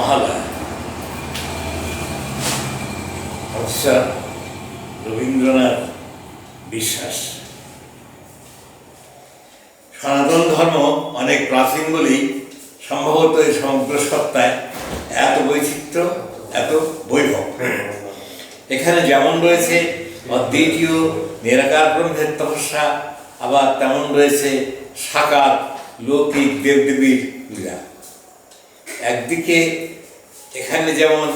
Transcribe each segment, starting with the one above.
Mahalaya professor Rabindranath বিশ্বাস। সনাতন ধর্ম অনেক প্রাচীন বলেই সম্ভবত এই সমগ্র সত্তায় এত বৈচিত্র্য, এত বৈভব। এখানে যেমন রয়েছে অদ্বিতীয় নিরাকার ব্রহ্মের তপস্যা, আবার তেমন রয়েছে সাকার লৌকিক দেবদেবীর পূজা। একদিকে এখানে যেমন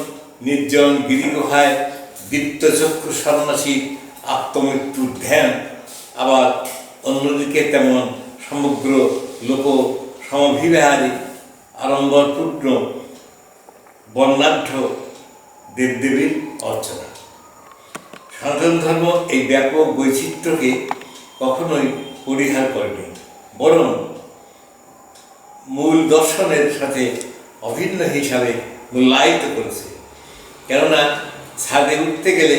নির্জন গিরিগুহায় দীপ্তচক্ষু সন্ন্যাসীর আত্মমৃত্যুর ধ্যান, আবার অন্যদিকে তেমন সমগ্র লোক সমভিবাহারী আড়ম্বরপূর্ণ বর্ণাঢ্য দেবদেবীর অর্চনা। সনাতন ধর্ম এই ব্যাপক বৈচিত্র্যকে কখনোই পরিহার করেনি, বরং মূল দর্শনের সাথে অভিন্ন হিসাবে মূল্যায়িত করেছে। কেননা ছাদে উঠতে গেলে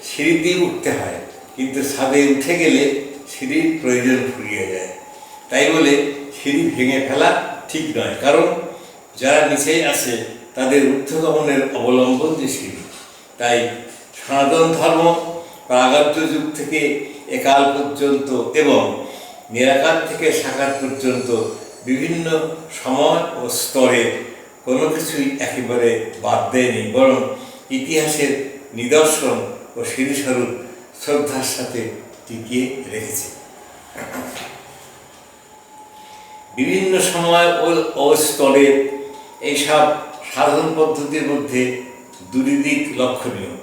সিঁড়ি দিয়ে উঠতে হয়, কিন্তু ছাদে উঠে গেলে সিঁড়ির প্রয়োজন ফুরিয়ে যায়। তাই বলে সিঁড়ি ভেঙে ফেলা ঠিক নয়, কারণ যারা নিচেই আছে তাদের ঊর্ধ্বগমনের অবলম্বন যে সিঁড়ি। তাই সনাতন ধর্ম প্রাগদ্য যুগ থেকে একাল পর্যন্ত এবং নিরাকার থেকে সাকার পর্যন্ত বিভিন্ন সময় ও স্তরে কোনো কিছুই একেবারে বাদ দেয়নি, বরং ইতিহাসের নিদর্শন ও সিঁড়িস্বরূপ শ্রদ্ধার সাথে টিকিয়ে রেখেছে। বিভিন্ন সময় ও স্তরে এইসব সাধন পদ্ধতির মধ্যে দুটি দিক লক্ষণীয়।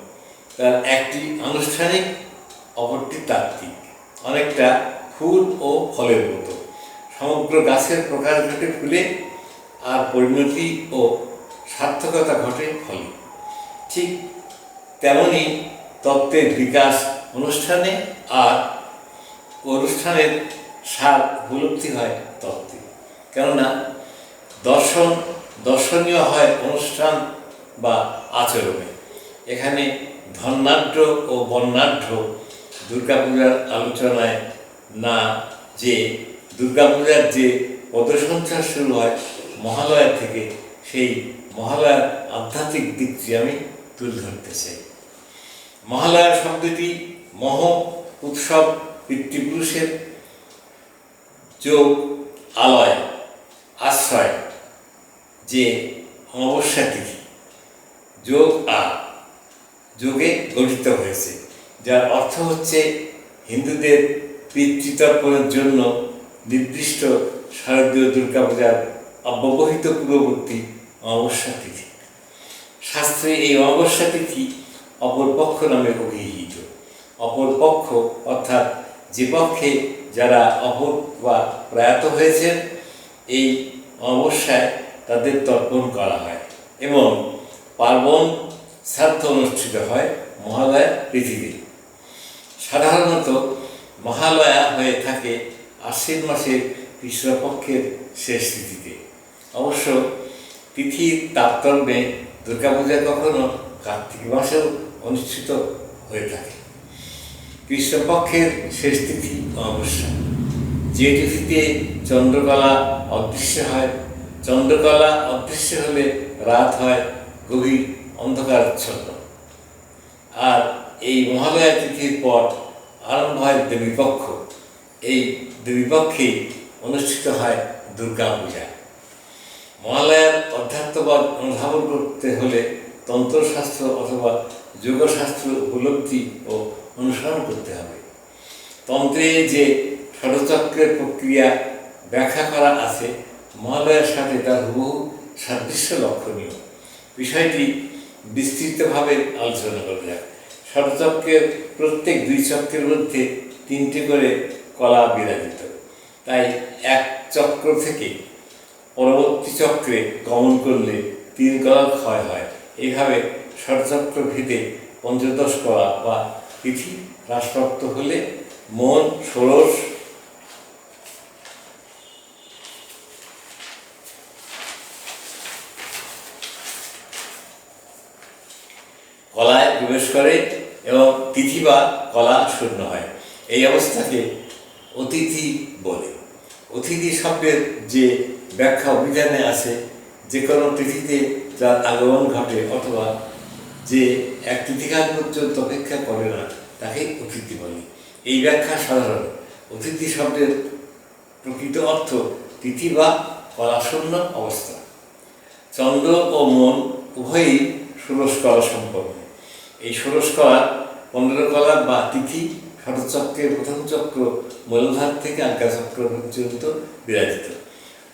তার একটি আনুষ্ঠানিক, অপরটি তাত্ত্বিক। অনেকটা ফুল ও ফলের মতো সমগ্র গাছের প্রকাশ ঘটে ফুলে, আর পরিণতি ও সার্থকতা ঘটে ফলে। ঠিক তেমনই তত্ত্বের বিকাশ অনুষ্ঠানে, আর অনুষ্ঠানের সার উপলব্ধি হয় তত্ত্বে। কেননা দর্শনীয় হয় অনুষ্ঠান বা আচরণে। এখানে ধনাঢ্য ও বর্ণাঢ্য দুর্গাপূজার আলোচনায় না, যে দুর্গাপূজার যে পদসঞ্চার শুরু হয় মহালয়া থেকে, সেই মহালয়ার আধ্যাত্মিক দিকটি আমি তুলে ধরতে চাই। মহালয়া শব্দটি মহ, উৎসব, পিতৃপুরুষের যোগ, আলয়, আশ্রয়, যে অমাবস্যা তিথি যোগ যোগে গঠিত হয়েছে, যার অর্থ হচ্ছে হিন্দুদের পিতৃতর্পণের জন্য নির্দিষ্ট শারদীয় দুর্গাপূজার অব্যবহিত পূর্ববর্তী অমাবস্যা তিথি। শাস্ত্রে এই অমাবস্যা তিথি অপরপক্ষ নামে অভিহিত। অপরপক্ষ অর্থাৎ যে পক্ষে যারা অপর বা প্রয়াত হয়েছেন, এই অমাবস্যায় তাদের তর্পণ করা হয় এবং পার্বণ শ্রাদ্ধ অনুষ্ঠিত হয় মহালয়া তিথিতে। সাধারণত মহালয়া হয়ে থাকে আশ্বিন মাসের কৃষ্ণপক্ষের শেষ তিথিতে। অবশ্য তিথির তারতম্যে দুর্গাপূজা কখনো কার্তিক মাসেও অনুষ্ঠিত হয়ে থাকে। কৃষ্ণপক্ষের শেষ তিথি অমাবস্যা, যে তিথিতে চন্দ্রকলা অদৃশ্য হয়। চন্দ্রকলা অদৃশ্য হলে রাত হয় গভীর অন্ধকারাচ্ছন্ন। আর এই মহালয়া তিথির পর আরম্ভ হয় দেবীপক্ষ। এই দেবীপক্ষেই অনুষ্ঠিত হয় দুর্গা পূজা। মহালয়ার অধ্যাত্মবাদ অনুধাবন করতে হলে তন্ত্রশাস্ত্র অথবা যোগশাস্ত্র উপলব্ধি ও অনুসরণ করতে হবে। তন্ত্রে যে ষড়চক্রের প্রক্রিয়া ব্যাখ্যা করা আছে, মহালয়ার সাথে তার হুবহু সাদৃশ্য লক্ষণীয়। বিষয়টি বিস্তৃতভাবে আলোচনা করা যাক। ষড়চক্রের প্রত্যেক 2 চক্রের মধ্যে 3টি করে কলা বিরাজিত। তাই এক চক্র থেকে পরবর্তী চক্রে গমন করলে 3 কলার ক্ষয় হয়। এইভাবে ষড়চক্র ভেদে পঞ্চদশ কলা বা তিথি হ্রাসপ্রাপ্ত হলে মন ষোড়শ কলায় প্রবেশ করে এবং তিথি বা কলা শূন্য হয়। এই অবস্থাকে অতিথি বলে। অতিথি শব্দের যে ব্যাখ্যা অভিধানে আছে, যে কোনো তিথিতে যার আগমন ঘটে অথবা যে এক তিথিকাল পর্যন্ত অপেক্ষা করে না তাকে অতিথি বলে। এই ব্যাখ্যা সাধারণ। অতিথি শব্দের প্রকৃত অর্থ তিথি বা কলাশূন্য অবস্থা। চন্দ্র ও মন উভয়ই 16 কলা সম্পন্ন। এই 16 কলা 15 কলা বা তিথি শরৎচক্রের প্রথম চক্র মূলধার থেকে আজ্ঞাচক্র পর্যন্ত বিরাজিত।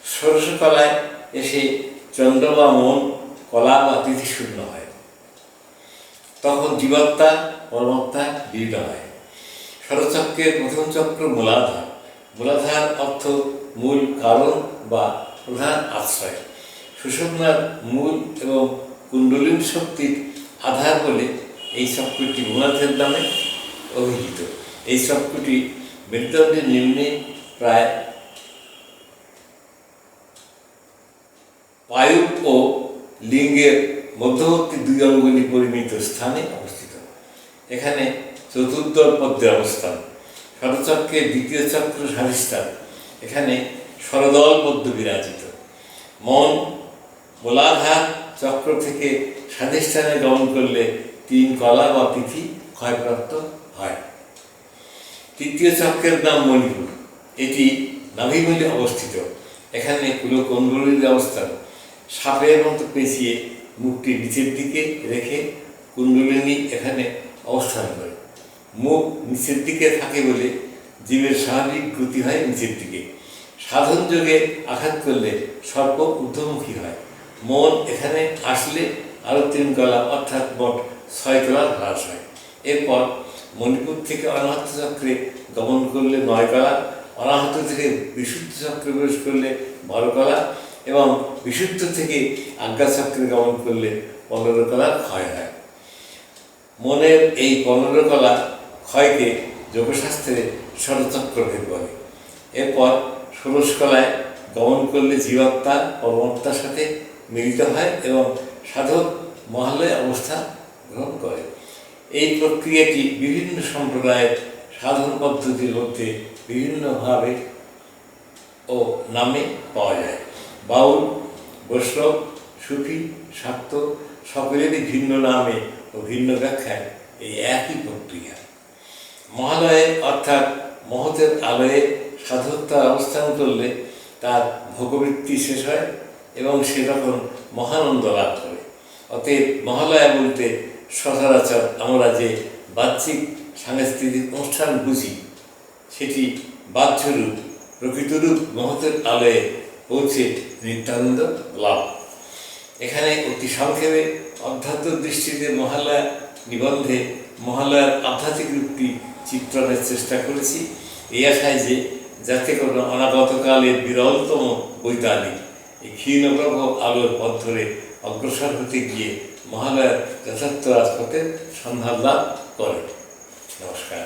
16 কলায় এসে চন্দ্র বা মন কলা বা তিথি শূন্য হয়, তখন জীবাত্মা পরমাত্মা বিলীন হয়। শরৎচক্রের প্রথম চক্র মূলাধার। মূলাধার অর্থ মূল কারণ বা প্রধান আশ্রয়। সুষুম্নার মূল এবং কুণ্ডলিনী শক্তির আধার বলে এই চক্রটি মূলাধার নামে অভিহিত। এই চক্রটি মেরুদণ্ডের নিম্নে প্রায় পায়ু ও লিঙ্গের মধ্যবর্তী 2 অঙ্গুলি পরিমিত স্থানে অবস্থিত। এখানে চতুর্দল পদ্মের অবস্থান। শরৎচক্রের দ্বিতীয় চক্র স্বাধিষ্ঠান। এখানে ষড়দল পদ্ম বিরাজিত। মন মূলাধার চক্র থেকে স্বাধিষ্ঠানে গমন করলে 3 কলা বা তিথি ক্ষয়প্রাপ্ত হয়। তৃতীয় চক্রের নাম মণিপুর। এটি নাভিমূলে অবস্থিত। এখানে কুলকুণ্ডলীর অবস্থান। সাপের মতো পেঁচিয়ে মুখটি নিচের দিকে রেখে কুণ্ডলিনী এখানে অবস্থান করে। মুখ নিচের দিকে থাকে বলে জীবের স্বাভাবিক গতি হয় নিচের দিকে। সাধন যোগে আঘাত করলে সর্প ঊর্ধ্বমুখী হয়। মন এখানে আসলে আরও 3 কলা অর্থাৎ মোট 6 কলা হ্রাস হয়। এরপর মণিপুর থেকে অনাহত চক্রে গমন করলে 9 কলা, অনাহত থেকে বিশুদ্ধ চক্রে প্রবেশ করলে 12 কলা এবং বিশুদ্ধ থেকে আজ্ঞাচক্রে গমন করলে 15 কলা ক্ষয় হয়। মনের এই 15 কলা ক্ষয়কে যোগশাস্ত্রে ষড়চক্রভেদ বলে। এরপর 16 কলায় গমন করলে জীবাত্মা পরমাত্মার সাথে মিলিত হয় এবং সাধক মহালয় অবস্থা গ্রহণ করে। এই প্রক্রিয়াটি বিভিন্ন সম্প্রদায়ের সাধন পদ্ধতির মধ্যে বিভিন্নভাবে ও নামে পাওয়া যায়। বাউল, বৈষ্ণব, সুফি, শাক্ত সকলেরই ভিন্ন নামে ও ভিন্ন ব্যাখ্যায় এই একই প্রক্রিয়া। মহালয়ে অর্থাৎ মহতের আলয়ে সাধক তার অবস্থান করলে তার ভোগবৃত্তি শেষ হয় এবং সে তখন মহানন্দ লাভ করে। অতএব মহালয়া বলতে সচরাচর আমরা যে বাহ্যিক সাংস্কৃতিক অনুষ্ঠান বুঝি সেটি বাহ্যরূপ, প্রকৃতরূপ মহতের আলয়ে পৌঁছে নিত্যানন্দ লাভ। এখানে অতি সংক্ষেপে অধ্যাত্ম দৃষ্টিতে মহালয়া নিবন্ধে মহালয়ার আধ্যাত্মিক রূপটি চিত্রণের চেষ্টা করেছি, এই আশায় যে যাতে কোনো অনাগতকালের বিরলতম বৈতালিক এই ক্ষীণপ্রভ আলোর পথ ধরে অগ্রসর হতে গিয়ে মহালয়ার যথার্থ রাজপথের সন্ধান লাভ করে। নমস্কার।